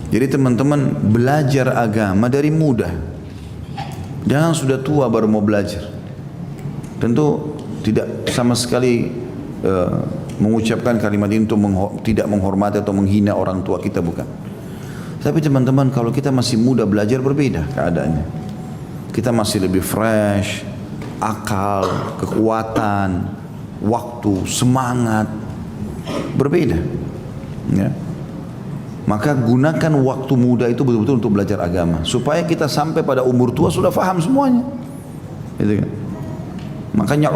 Jadi teman-teman belajar agama dari muda. Jangan sudah tua baru mau belajar. Tentu tidak sama sekali mengucapkan kalimat ini untuk tidak menghormati atau menghina orang tua kita, bukan. Tapi teman-teman, kalau kita masih muda belajar berbeda keadaannya. Kita masih lebih fresh, akal, kekuatan, waktu, semangat berbeda. Ya. Maka gunakan waktu muda itu betul-betul untuk belajar agama, supaya kita sampai pada umur tua sudah faham semuanya. Gitu kan? Makanya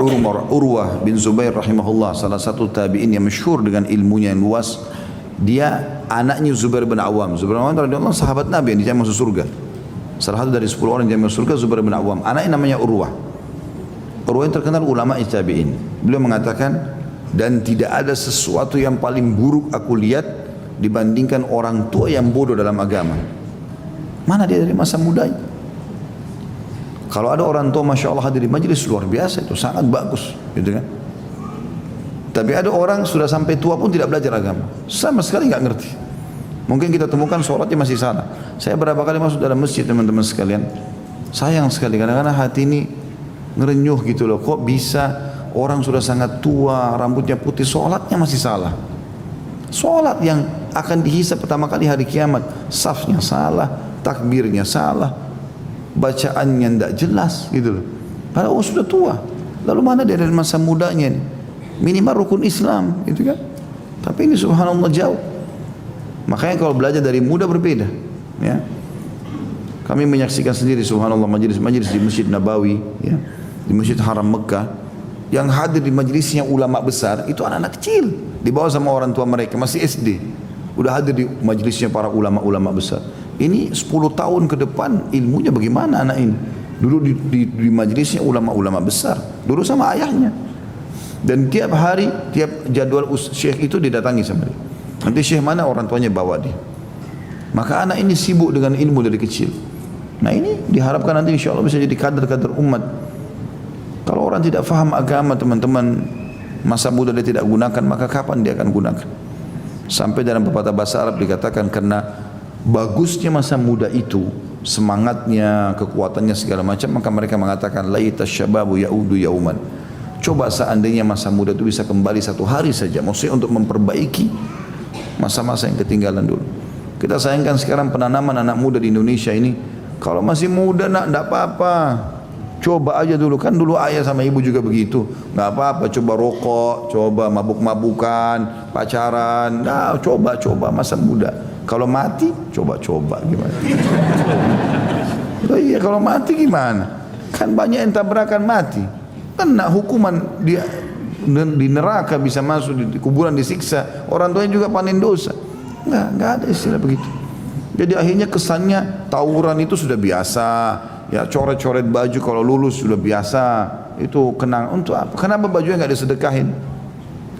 Urwah bin Zubair rahimahullah, salah satu tabi'in yang masyhur dengan ilmunya yang luas, dia anaknya Zubair bin Awam. Zubair bin Awam radhiyallahu sahabat Nabi yang dijamin masuk surga. Salah satu dari 10 orang yang dijamin masuk surga Zubair bin Awam. Anaknya namanya Urwah. Urwah yang terkenal ulama tabi'in. Beliau mengatakan, dan tidak ada sesuatu yang paling buruk aku lihat dibandingkan orang tua yang bodoh dalam agama. Mana dia dari masa mudanya? Kalau ada orang tua Masya Allah hadir di majelis, luar biasa, itu sangat bagus, gitu kan. Tapi ada orang sudah sampai tua pun tidak belajar agama, sama sekali nggak ngerti. Mungkin kita temukan sholatnya masih salah. Saya berapa kali masuk dalam masjid teman-teman sekalian, sayang sekali kadang-kadang hati ini ngerenyuh gitu loh. Kok bisa orang sudah sangat tua, rambutnya putih, sholatnya masih salah. Sholat yang akan dihisab pertama kali hari kiamat, safnya salah, takbirnya salah, bacaannya tidak jelas gitu loh. Padahal sudah tua. Lalu mana dia dari masa mudanya ini? Minimal rukun Islam gitu kan. Tapi ini subhanallah jauh. Makanya kalau belajar dari muda berbeda, ya. Kami menyaksikan sendiri subhanallah majelis-majelis di Masjid Nabawi, ya, di Masjid Haram Mekah, yang hadir di majelisnya ulama besar itu anak-anak kecil, dibawa sama orang tua mereka masih SD, udah hadir di majelisnya para ulama-ulama besar. Ini 10 tahun ke depan ilmunya bagaimana anak ini? Dulu di majelisnya ulama-ulama besar, dulu sama ayahnya. Dan tiap hari, tiap jadwal syekh itu didatangi sama dia. Nanti syekh mana orang tuanya bawa dia. Maka anak ini sibuk dengan ilmu dari kecil. Nah ini diharapkan nanti insya Allah bisa jadi kader-kader umat. Kalau orang tidak faham agama teman-teman, masa muda dia tidak gunakan, maka kapan dia akan gunakan? Sampai dalam pepatah bahasa Arab dikatakan, karena bagusnya masa muda itu, semangatnya, kekuatannya segala macam, maka mereka mengatakan laita syababu yaudu yauman. Coba seandainya masa muda itu bisa kembali satu hari saja, maksudnya untuk memperbaiki masa-masa yang ketinggalan dulu. Kita sayangkan sekarang penanaman anak muda di Indonesia ini, kalau masih muda nak, tidak apa-apa, coba aja dulu, kan dulu ayah sama ibu juga begitu, nggak apa-apa, coba rokok, coba mabuk-mabukan, pacaran, nah, coba masa muda. Kalau mati, coba gimana? Oh iya, kalau mati gimana? Kan banyak yang tabrakan mati. Kena hukuman dia di neraka, bisa masuk di kuburan disiksa, orang tuanya juga panen dosa. Nggak ada istilah begitu. Jadi akhirnya kesannya tawuran itu sudah biasa, ya coret-coret baju kalau lulus sudah biasa. Itu kenang untuk apa? Kenapa bajunya nggak disedekahin?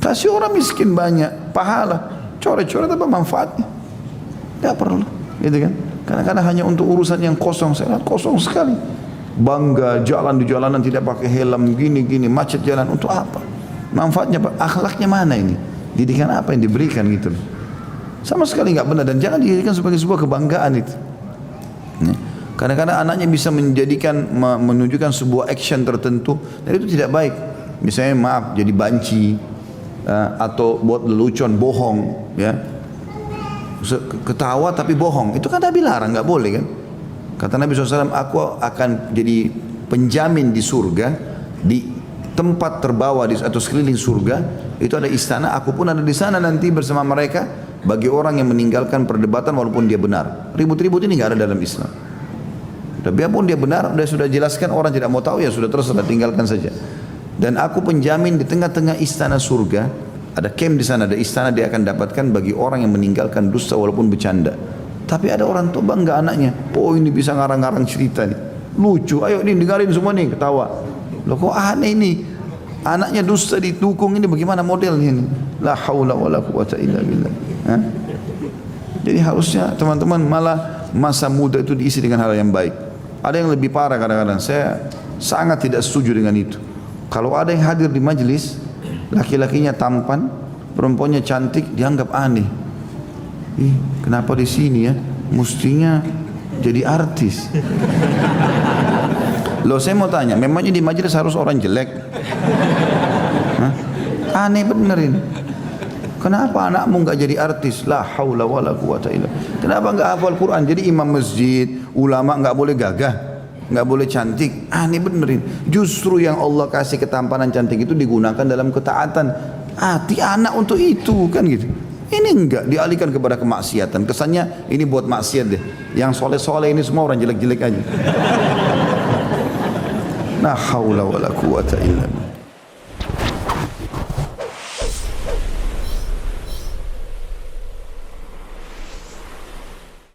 Kasih orang miskin banyak pahala, coret-coret apa manfaatnya? Nggak perlu, gitu kan? Kadang-kadang hanya untuk urusan yang kosong, saya lihat kosong sekali. Bangga jalan di jalanan tidak pakai helm, gini macet jalan, untuk apa? Manfaatnya apa? Akhlaknya mana ini? Didikan apa yang diberikan gitu loh. Sama sekali nggak benar, dan jangan dijadikan sebagai sebuah kebanggaan itu. Kadang-kadang anaknya bisa menunjukkan sebuah action tertentu, dan itu tidak baik. Misalnya maaf jadi banci, atau buat lelucon, bohong, ya. Ketawa tapi bohong, itu kan Nabi larang, nggak boleh kan. Kata Nabi SAW, aku akan jadi penjamin di surga, di tempat terbawa atau sekeliling surga itu ada istana, aku pun ada di sana nanti bersama mereka. Bagi orang yang meninggalkan perdebatan walaupun dia benar, ribut-ribut ini nggak ada dalam Islam. Dan biarpun dia benar, sudah jelaskan, orang tidak mau tahu, ya sudah, terserah, tinggalkan saja. Dan aku penjamin di tengah-tengah istana surga, ada camp di sana, ada istana, dia akan dapatkan bagi orang yang meninggalkan dusta walaupun bercanda. Tapi ada orang tua bangga anaknya, oh ini bisa ngarang-ngarang cerita nih, lucu, ayo nih dengarin semua nih, ketawa. Loh kok aneh ini, anaknya dusta didukung, ini bagaimana modelnya ini? La haula wala quwata illa billah. Jadi harusnya teman-teman malah masa muda itu diisi dengan hal yang baik. Ada yang lebih parah kadang-kadang, saya sangat tidak setuju dengan itu. Kalau ada yang hadir di majelis, laki-lakinya tampan, perempuannya cantik, dianggap aneh. Ih, kenapa di sini ya? mestinya jadi artis. Loh saya mau tanya, memangnya di majelis harus orang jelek? Hah? Aneh bener ini. Kenapa anakmu nggak jadi artis? La haula wala quwata illa. Kenapa nggak hafal Quran? Jadi imam masjid, ulama nggak boleh gagah, nggak boleh cantik. Aneh bener ini. Justru yang Allah kasih ketampanan cantik itu digunakan dalam ketaatan. Hati anak untuk itu kan gitu. Ini enggak dialihkan kepada kemaksiatan. Kesannya ini buat maksiat deh. Yang soleh-soleh ini semua orang jelek-jelek aja. La haula wala quwata illa billah.